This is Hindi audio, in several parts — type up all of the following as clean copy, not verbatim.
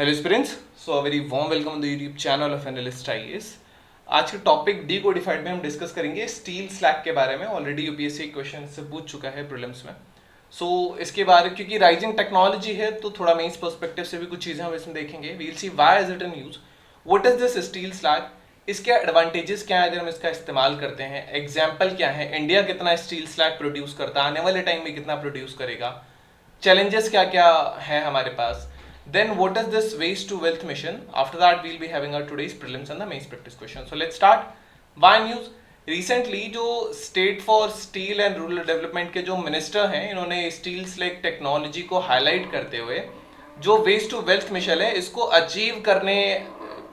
Hello students, so a very warm welcome on the YouTube channel of analyst IAS. आज के टॉपिक डीकोडिफाइड में हम डिस्कस करेंगे स्टील स्लैग के बारे में। ऑलरेडी यूपीएससी क्वेश्चन से पूछ चुका है प्रीलिम्स में। सो इसके बारे क्योंकि राइजिंग टेक्नोलॉजी है तो थोड़ा मेंस पर्सपेक्टिव से भी कुछ चीज़ें हम इसमें देखेंगे। We will see why is it in use, what is this steel slag, इसके एडवांटेजेस क्या है अगर हम इसका इस्तेमाल करते हैं, एग्जाम्पल क्या है, इंडिया कितना स्टील स्लैग प्रोड्यूस करता है, आने वाले टाइम में कितना प्रोड्यूस करेगा, challenges क्या क्या है हमारे पास, then what is this waste to wealth mission. After that we'll be having our today's prelims and the mains practice question. So let's start. Why news? Recently जो state for steel and rural development के जो मिनिस्टर हैं, इन्होंने स्टील स्लैग टेक्नोलॉजी को हाईलाइट करते हुए जो वेस्ट टू वेल्थ मिशन है इसको अचीव करने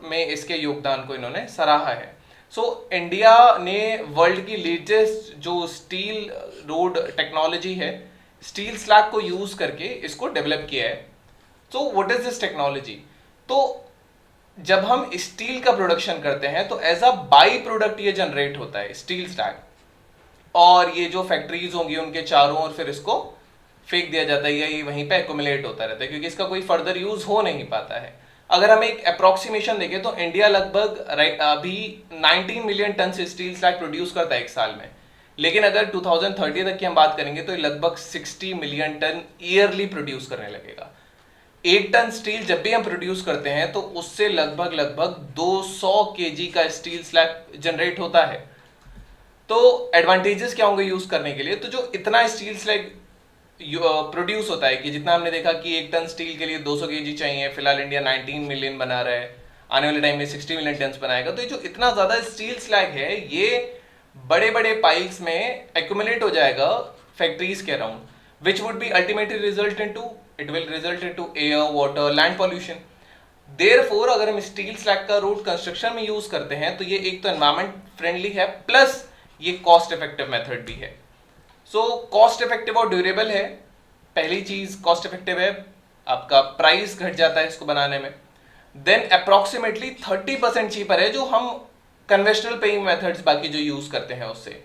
में इसके योगदान को इन्होंने सराहा है। सो इंडिया ने वर्ल्ड की लेटेस्ट जो स्टील रोड टेक्नोलॉजी है, स्टील स्लैग को यूज करके इसको डेवलप किया है। तो व्हाट इज दिस टेक्नोलॉजी? तो जब हम स्टील का प्रोडक्शन करते हैं तो एज अ बाई प्रोडक्ट ये जनरेट होता है स्टील स्लैग, और ये जो फैक्ट्रीज होंगी उनके चारों ओर फिर इसको फेंक दिया जाता है, ये वहीं पे एक्यूमुलेट होता रहता है क्योंकि इसका कोई फर्दर यूज हो नहीं पाता है। अगर हम एक अप्रोक्सीमेशन देखें तो इंडिया लगभग अभी 19 मिलियन टन से स्टील स्लैग प्रोड्यूस करता है एक साल में, लेकिन अगर 2030 तक की हम बात करेंगे तो लगभग 60 मिलियन टन ईयरली प्रोड्यूस करने लगेगा। एक टन स्टील जब भी हम प्रोड्यूस करते हैं तो उससे लगभग 200 केजी का स्टील स्लैग जनरेट होता है। तो एडवांटेजेस क्या होंगे यूज करने के लिए? तो जो इतना स्टील स्लैग प्रोड्यूस होता है कि जितना हमने देखा कि एक टन स्टील के लिए 200 केजी चाहिए, फिलहाल इंडिया 19 मिलियन बना रहा है, आने वाले टाइम में 60 मिलियन टन बनाएगा। तो ये जो इतना ज्यादा स्टील स्लैग है ये बड़े बड़े पाइल्स में एक्यूमुलेट हो जाएगा फैक्ट्रीज के around, which would be ultimately result into air, water, land pollution. Therefore अगर हम स्टील स्लैग का रोड कंस्ट्रक्शन में यूज करते हैं तो ये एक तो एनवायरमेंट फ्रेंडली है, प्लस ये कॉस्ट इफेक्टिव मेथड भी है। सो कॉस्ट इफेक्टिव और ड्यूरेबल है। पहली चीज कॉस्ट इफेक्टिव है, आपका प्राइस घट जाता है इसको बनाने में। देन अप्रोक्सीमेटली 30% चीपर है जो हम कन्वेंशनल पेइंग मेथड्स बाकी जो यूज करते हैं उससे।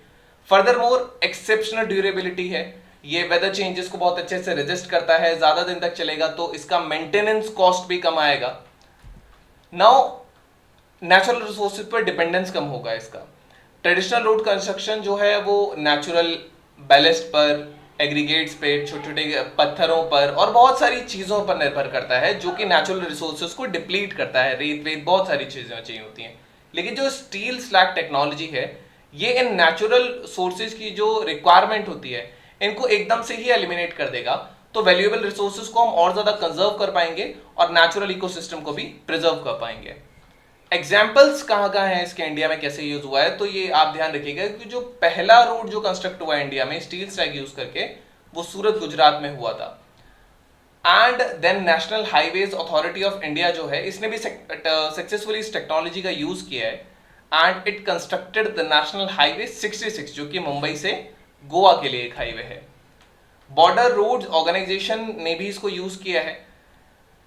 फर्दर मोर एक्सेप्शनल ड्यूरेबिलिटी है, ये वेदर चेंजेस को बहुत अच्छे से रेजिस्ट करता है, ज्यादा दिन तक चलेगा तो इसका मेंटेनेंस कॉस्ट भी कम आएगा। नाउ नेचुरल रिसोर्सेज पर डिपेंडेंस कम होगा इसका। ट्रेडिशनल रोड कंस्ट्रक्शन जो है वो नेचुरल बैलेस्ट पर, एग्रीगेट्स पे, छोटे छोटे पत्थरों पर और बहुत सारी चीजों पर निर्भर करता है जो कि नेचुरल रिसोर्सेज को डिप्लीट करता है, रेत वेत बहुत सारी चीजें चाहिए होती हैं। लेकिन जो स्टील स्लैग टेक्नोलॉजी है ये इन नेचुरल सोर्सेज की जो रिक्वायरमेंट होती है इनको एकदम से ही एलिमिनेट कर देगा। तो वैल्यूएबल रिसोर्सेज को हम और ज्यादा कंजर्व कर पाएंगे और नेचुरल इकोसिस्टम को भी प्रिजर्व कर पाएंगे। एग्जाम्पल्स कहाँ कहाँ हैं इसके इंडिया में कैसे यूज हुआ है, तो ये आप ध्यान रखिएगा कि जो पहला रोड जो कंस्ट्रक्ट हुआ है इंडिया में स्टील स्लैग यूज करके वो सूरत गुजरात में हुआ था। And then National Highways Authority of India जो है इसने भी सक्सेसफुली इस टेक्नोलॉजी का यूज किया है and it constructed the national highway 66 जो कि मुंबई से गोवा के लिए एक हाईवे है। बॉर्डर रोड्स ऑर्गेनाइजेशन ने भी इसको यूज किया है।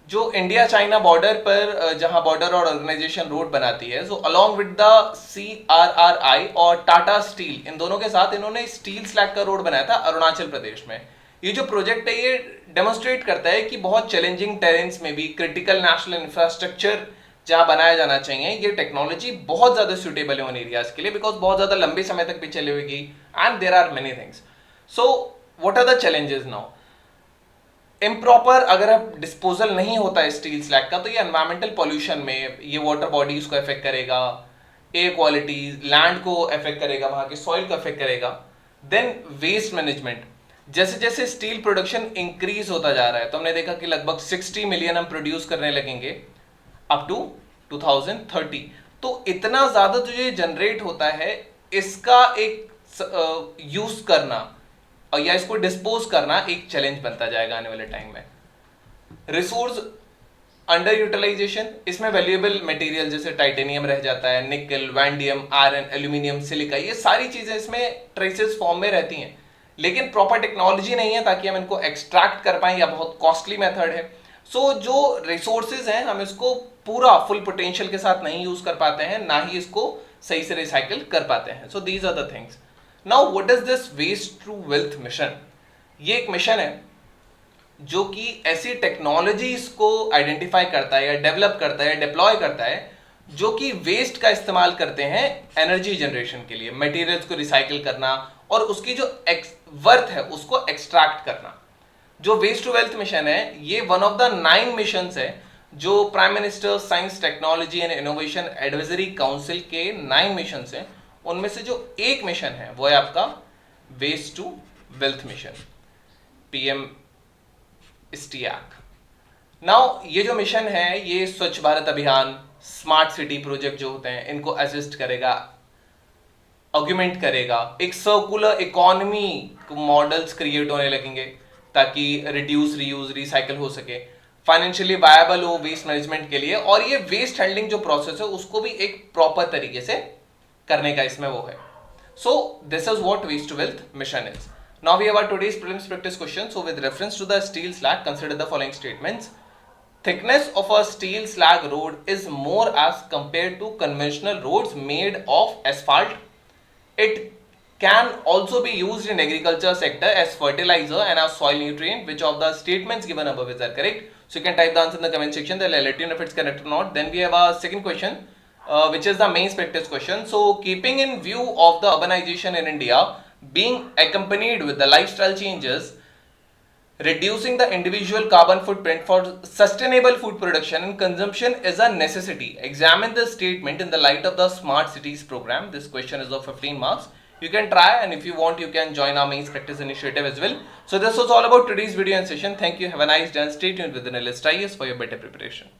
जो इंडिया चाइना बॉर्डर पर जहां बॉर्डर और ऑर्गेनाइजेशन रोड बनाती है, so along with the CRRI और टाटा स्टील, इन दोनों के साथ इन्होंने स्टील स्लैग का रोड बनाया था अरुणाचल प्रदेश में। ये जो प्रोजेक्ट है ये डेमोन्स्ट्रेट करता है कि बहुत चैलेंजिंग टेरेन्स में भी क्रिटिकल नेशनल इंफ्रास्ट्रक्चर जहां बनाया जाना चाहिए ये टेक्नोलॉजी बहुत ज्यादा सुटेबल है उन एरियाज के लिए, बिकॉज बहुत ज्यादा लंबे समय तक भी चलेगी and there are many things. So what are the challenges now? Improper अगर अब डिस्पोजल नहीं होता है स्टील स्लैग का तो ये एनवायरमेंटल पॉल्यूशन में ये वाटर बॉडीज को इफेक्ट करेगा, एयर क्वालिटी, लैंड को इफेक्ट करेगा, वहां के सॉइल को इफेक्ट करेगा। देन वेस्ट मैनेजमेंट, जैसे जैसे स्टील प्रोडक्शन इंक्रीज होता जा रहा है तो हमने देखा कि लगभग 60 मिलियन हम प्रोड्यूस करने लगेंगे अप टू 2030। तो इतना ज्यादा जो ये जनरेट होता है इसका एक यूज करना और या इसको डिस्पोज करना एक चैलेंज बनता जाएगा आने वाले टाइम में। रिसोर्स अंडर यूटिलाइजेशन, इसमें वैल्यूएबल मटेरियल जैसे टाइटेनियम रह जाता है, निकल, वैंडियम, आयरन, एल्यूमिनियम, सिलिका, ये सारी चीजें इसमें ट्रेसेस फॉर्म में रहती हैं, लेकिन प्रॉपर टेक्नोलॉजी नहीं है ताकि हम इनको एक्सट्रैक्ट कर पाएं या बहुत कॉस्टली मेथड है। सो जो रिसोर्सेज हैं हम इसको पूरा फुल पोटेंशियल के साथ नहीं यूज कर पाते हैं, ना ही इसको सही से रिसाइकिल कर पाते हैं। So these are the things. Now what is this waste to wealth mission? ये एक मिशन है जो कि ऐसी टेक्नोलॉजीज को आइडेंटिफाई करता है या डेवलप करता है या डिप्लॉय करता है जो कि वेस्ट का इस्तेमाल करते हैं एनर्जी जनरेशन के लिए, मटेरियल्स को रिसाइकिल करना और उसकी जो वर्थ है उसको एक्सट्रैक्ट करना। जो वेस्ट टू वेल्थ मिशन है ये वन ऑफ द 9 मिशंस है जो prime minister science technology and innovation advisory council के 9 मिशंस हैं। उनमें से जो एक मिशन है वो है आपका waste to wealth mission, PM स्टीएक। नाउ ये जो मिशन है ये स्वच्छ भारत अभियान, स्मार्ट सिटी प्रोजेक्ट जो होते हैं इनको असिस्ट करेगा, ऑग्यूमेंट करेगा। एक सर्कुलर इकोनॉमी मॉडल्स क्रिएट होने लगेंगे ताकि रिड्यूस, रीयूज, रिसाइकल हो सके, फाइनेंशियली वायबल हो वेस्ट मैनेजमेंट के लिए, और ये वेस्ट हैंडलिंग जो प्रोसेस है उसको भी एक प्रॉपर तरीके से करने का इसमें वो है। So this is what waste to wealth mission is. Now we have our today's prelims practice question. So with reference to the steel slag, consider the following statements. Thickness of a steel slag road is more as compared to conventional roads made of asphalt. It can also be used in agriculture sector as fertilizer and as soil nutrient. Which of the statements given above is correct? So you can type the answer in the comment section. They'll let you know if it's correct or not. Then we have our second question, which is the main practice question. So keeping in view of the urbanization in India being accompanied with the lifestyle changes, reducing the individual carbon footprint for sustainable food production and consumption is a necessity. Examine this statement in the light of the Smart Cities program. This question is of 15 marks. You can try, and if you want you can join our mains practice initiative as well. So this was all about today's video and session. Thank you. Have a nice day and stay tuned with the Analyst IAS for your better preparation.